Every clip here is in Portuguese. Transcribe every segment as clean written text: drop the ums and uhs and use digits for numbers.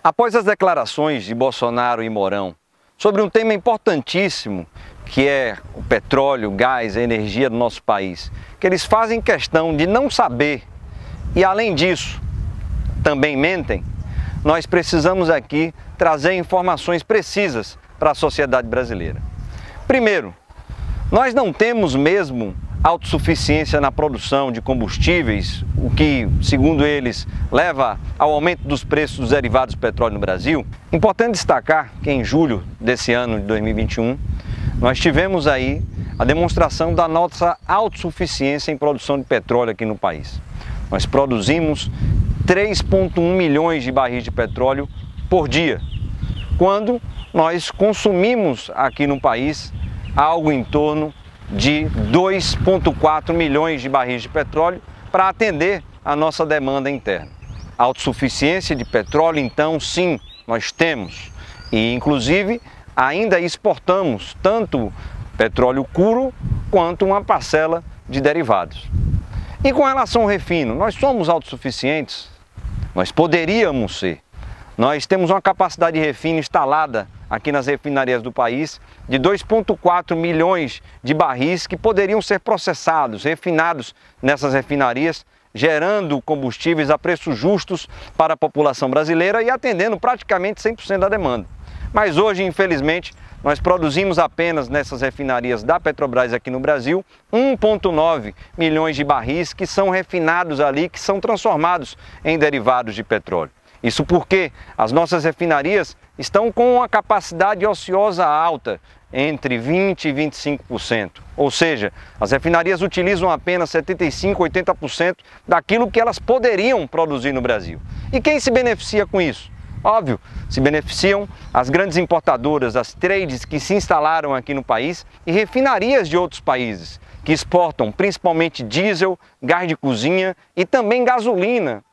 Após as declarações de Bolsonaro e Mourão sobre um tema importantíssimo, que é o petróleo, o gás, a energia do nosso país, que eles fazem questão de não saber e, além disso, também mentem, nós precisamos aqui trazer informações precisas para a sociedade brasileira. Primeiro, nós não temos mesmo autossuficiência na produção de combustíveis, o que, segundo eles, leva ao aumento dos preços dos derivados do petróleo no Brasil. Importante destacar que em julho desse ano de 2021, nós tivemos aí a demonstração da nossa autossuficiência em produção de petróleo aqui no país. Nós produzimos 3,1 milhões de barris de petróleo por dia, quando nós consumimos aqui no país algo em torno de 2,4 milhões de barris de petróleo para atender a nossa demanda interna. Autossuficiência de petróleo, então, sim, nós temos. E, inclusive, ainda exportamos tanto petróleo puro quanto uma parcela de derivados. E com relação ao refino, nós somos autossuficientes? Nós poderíamos ser. Nós temos uma capacidade de refino instalada aqui nas refinarias do país de 2,4 milhões de barris que poderiam ser processados, refinados nessas refinarias, gerando combustíveis a preços justos para a população brasileira e atendendo praticamente 100% da demanda. Mas hoje, infelizmente, nós produzimos apenas nessas refinarias da Petrobras aqui no Brasil 1,9 milhões de barris que são refinados ali, que são transformados em derivados de petróleo. Isso porque as nossas refinarias estão com uma capacidade ociosa alta, entre 20% e 25%. Ou seja, as refinarias utilizam apenas 75% a 80% daquilo que elas poderiam produzir no Brasil. E quem se beneficia com isso? Óbvio, se beneficiam as grandes importadoras, as trades que se instalaram aqui no país e refinarias de outros países, que exportam principalmente diesel, gás de cozinha e também gasolina.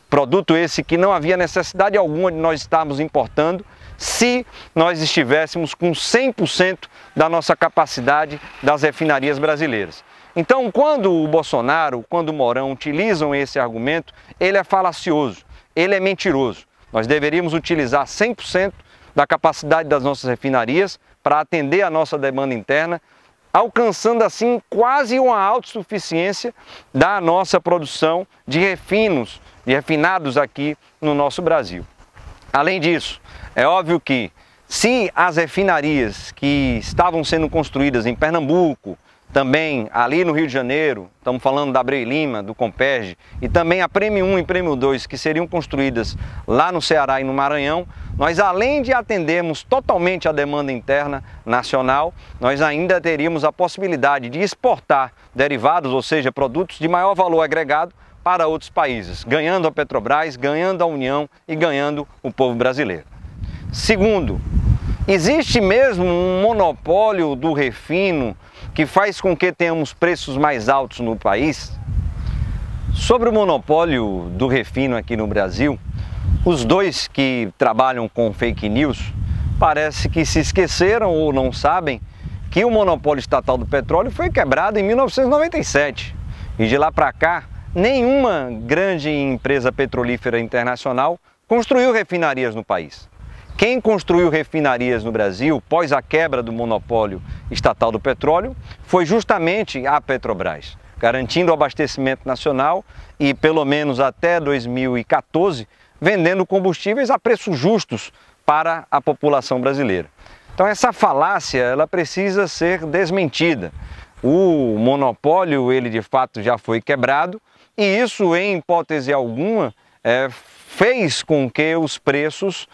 Produto esse que não havia necessidade alguma de nós estarmos importando se nós estivéssemos com 100% da nossa capacidade das refinarias brasileiras. Então, quando o Bolsonaro, quando o Mourão utilizam esse argumento, ele é falacioso, ele é mentiroso. Nós deveríamos utilizar 100% da capacidade das nossas refinarias para atender a nossa demanda interna, alcançando assim quase uma autossuficiência da nossa produção de refinados aqui no nosso Brasil. Além disso, é óbvio que se as refinarias que estavam sendo construídas em Pernambuco, também ali no Rio de Janeiro, estamos falando da Abreu e Lima, do Comperj, e também a Prêmio 1 e Prêmio 2, que seriam construídas lá no Ceará e no Maranhão, nós, além de atendermos totalmente a demanda interna nacional, nós ainda teríamos a possibilidade de exportar derivados, ou seja, produtos de maior valor agregado, para outros países, ganhando a Petrobras, ganhando a União e ganhando o povo brasileiro. Segundo, existe mesmo um monopólio do refino que faz com que tenhamos preços mais altos no país? Sobre o monopólio do refino aqui no Brasil, os dois que trabalham com fake news parece que se esqueceram ou não sabem que o monopólio estatal do petróleo foi quebrado em 1997 e de lá para cá nenhuma grande empresa petrolífera internacional construiu refinarias no país. Quem construiu refinarias no Brasil, pós a quebra do monopólio estatal do petróleo, foi justamente a Petrobras, garantindo o abastecimento nacional e, pelo menos até 2014, vendendo combustíveis a preços justos para a população brasileira. Então essa falácia, ela precisa ser desmentida. O monopólio, ele de fato já foi quebrado, e isso, em hipótese alguma, fez com que os preços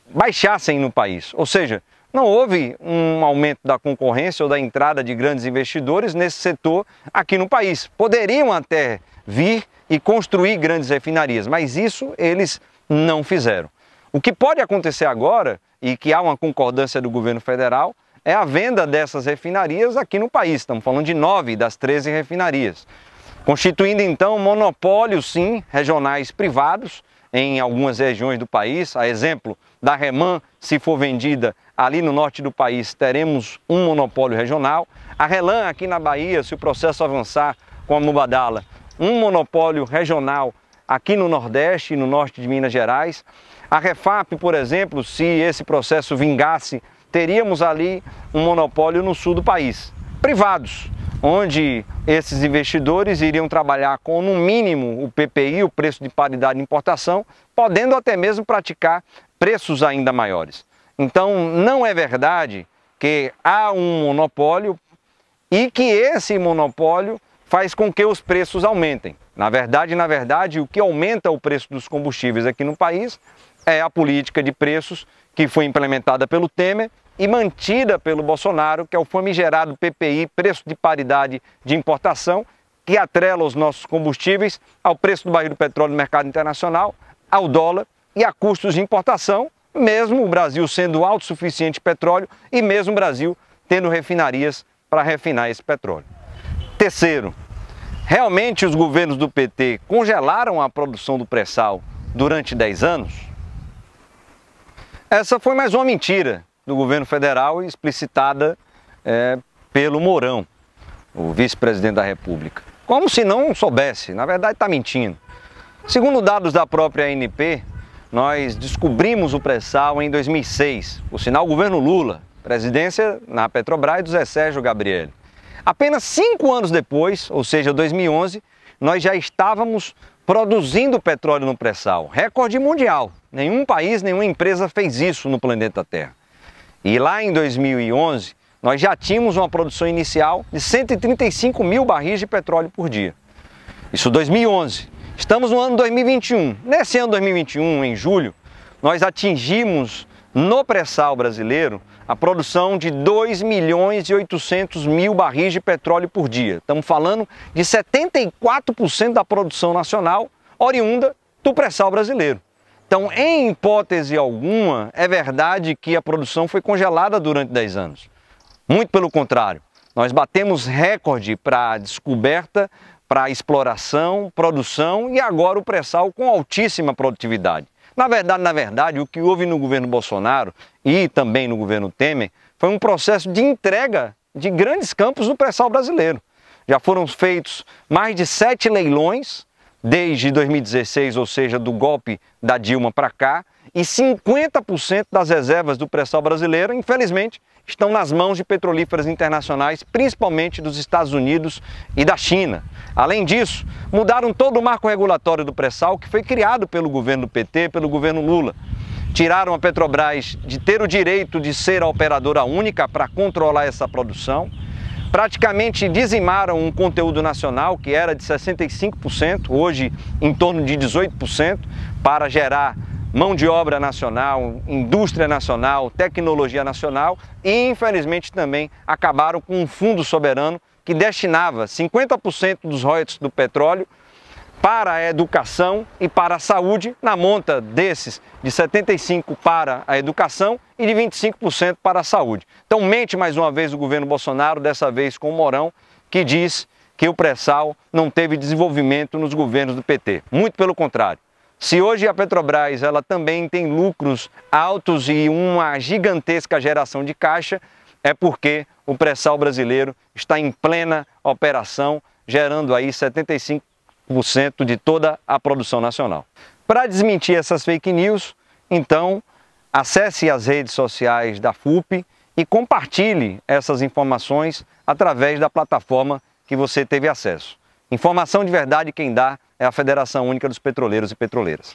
baixassem no país. Ou seja, não houve um aumento da concorrência ou da entrada de grandes investidores nesse setor aqui no país. Poderiam até vir e construir grandes refinarias, mas isso eles não fizeram. O que pode acontecer agora, e que há uma concordância do governo federal, é a venda dessas refinarias aqui no país. Estamos falando de 9 das 13 refinarias. Constituindo então monopólios, sim, regionais privados em algumas regiões do país. A exemplo da REMAN, se for vendida ali no norte do país, teremos um monopólio regional. A RELAM aqui na Bahia, se o processo avançar com a Mubadala, um monopólio regional aqui no Nordeste e no Norte de Minas Gerais. A Refap, por exemplo, se esse processo vingasse, teríamos ali um monopólio no sul do país, privados, onde esses investidores iriam trabalhar com, no mínimo, o PPI, o preço de paridade de importação, podendo até mesmo praticar preços ainda maiores. Então, não é verdade que há um monopólio e que esse monopólio faz com que os preços aumentem. Na verdade, o que aumenta o preço dos combustíveis aqui no país é a política de preços que foi implementada pelo Temer e mantida pelo Bolsonaro, que é o famigerado PPI, preço de paridade de importação, que atrela os nossos combustíveis ao preço do barril do petróleo no mercado internacional, ao dólar e a custos de importação, mesmo o Brasil sendo autossuficiente em petróleo e mesmo o Brasil tendo refinarias para refinar esse petróleo. Terceiro, realmente os governos do PT congelaram a produção do pré-sal durante 10 anos? Essa foi mais uma mentira do governo federal explicitada pelo Mourão, o vice-presidente da República. Como se não soubesse, na verdade está mentindo. Segundo dados da própria ANP, nós descobrimos o pré-sal em 2006, por sinal o governo Lula, presidência na Petrobras do Zé Sérgio Gabrielli. Apenas 5 anos depois, ou seja, 2011, nós já estávamos produzindo petróleo no pré-sal, recorde mundial. Nenhum país, nenhuma empresa fez isso no planeta Terra. E lá em 2011, nós já tínhamos uma produção inicial de 135 mil barris de petróleo por dia. Isso 2011. Estamos no ano 2021. Nesse ano 2021, em julho, nós atingimos no pré-sal brasileiro a produção de 2.800.000 barris de petróleo por dia. Estamos falando de 74% da produção nacional oriunda do pré-sal brasileiro. Então, em hipótese alguma, é verdade que a produção foi congelada durante 10 anos. Muito pelo contrário, nós batemos recorde para descoberta, para exploração, produção e agora o pré-sal com altíssima produtividade. Na verdade, o que houve no governo Bolsonaro e também no governo Temer foi um processo de entrega de grandes campos no pré-sal brasileiro. Já foram feitos mais de 7 leilões desde 2016, ou seja, do golpe da Dilma para cá, e 50% das reservas do pré-sal brasileiro, infelizmente, estão nas mãos de petrolíferas internacionais, principalmente dos Estados Unidos e da China. Além disso, mudaram todo o marco regulatório do pré-sal que foi criado pelo governo do PT, pelo governo Lula. Tiraram a Petrobras de ter o direito de ser a operadora única para controlar essa produção. Praticamente dizimaram um conteúdo nacional que era de 65%, hoje em torno de 18%, para gerar mão de obra nacional, indústria nacional, tecnologia nacional e, infelizmente, também acabaram com um fundo soberano que destinava 50% dos royalties do petróleo para a educação e para a saúde, na monta desses de 75% para a educação e de 25% para a saúde. Então mente mais uma vez o governo Bolsonaro, dessa vez com o Mourão, que diz que o pré-sal não teve desenvolvimento nos governos do PT. Muito pelo contrário. Se hoje a Petrobras ela também tem lucros altos e uma gigantesca geração de caixa, é porque o pré-sal brasileiro está em plena operação, gerando aí 75% de toda a produção nacional. Para desmentir essas fake news, então, acesse as redes sociais da FUP e compartilhe essas informações através da plataforma que você teve acesso. Informação de verdade quem dá é a Federação Única dos Petroleiros e Petroleiras.